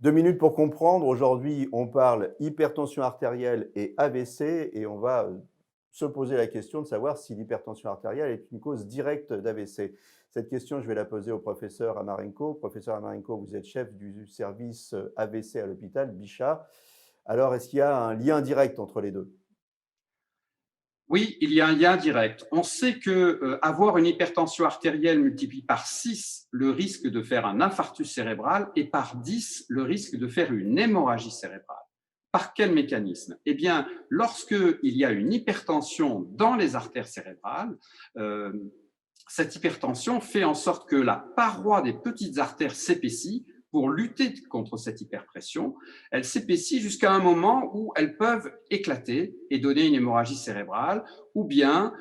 2 minutes pour comprendre. Aujourd'hui, on parle hypertension artérielle et AVC et on va, se poser la question de savoir si l'hypertension artérielle est une cause directe d'AVC. Cette question, je vais la poser au professeur Amarenko. Professeur Amarenko, vous êtes chef du service, AVC à l'hôpital Bichat. Alors, est-ce qu'il y a un lien direct entre les 2? Oui, il y a un lien direct. On sait que avoir une hypertension artérielle multiplie par 6 le risque de faire un infarctus cérébral et par 10 le risque de faire une hémorragie cérébrale. Par quel mécanisme? Eh bien, lorsqu'il y a une hypertension dans les artères cérébrales, euh, cette hypertension fait en sorte que la paroi des petites artères s'épaissit pour lutter contre cette hyperpression. Elle s'épaissit jusqu'à un moment où elles peuvent éclater et donner une hémorragie cérébrale, ou bien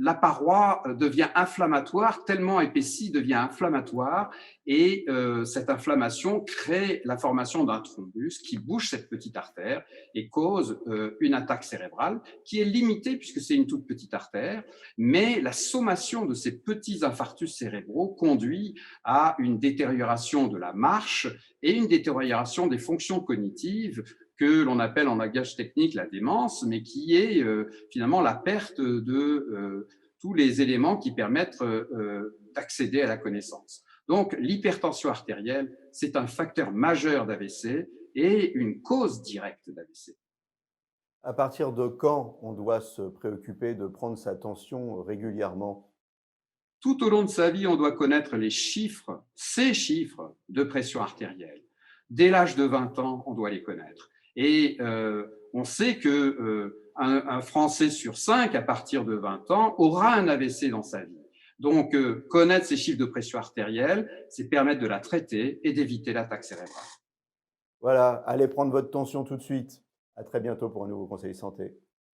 la paroi devient inflammatoire, tellement épaissie devient inflammatoire, et cette inflammation crée la formation d'un thrombus qui bouche cette petite artère et cause une attaque cérébrale qui est limitée puisque c'est une toute petite artère, mais la sommation de ces petits infarctus cérébraux conduit à une détérioration de la marche et une détérioration des fonctions cognitives que l'on appelle en langage technique la démence, mais qui est finalement la perte de tous les éléments qui permettent d'accéder à la connaissance. Donc l'hypertension artérielle, c'est un facteur majeur d'AVC et une cause directe d'AVC. À partir de quand on doit se préoccuper de prendre sa tension régulièrement? Tout au long de sa vie, on doit connaître les chiffres, ces chiffres de pression artérielle. Dès l'âge de 20 ans, on doit les connaître. Et on sait que un Français sur 5, à partir de 20 ans, aura un AVC dans sa vie. Donc, connaître ces chiffres de pression artérielle, c'est permettre de la traiter et d'éviter l'attaque cérébrale. Voilà, allez prendre votre tension tout de suite. À très bientôt pour un nouveau conseil santé.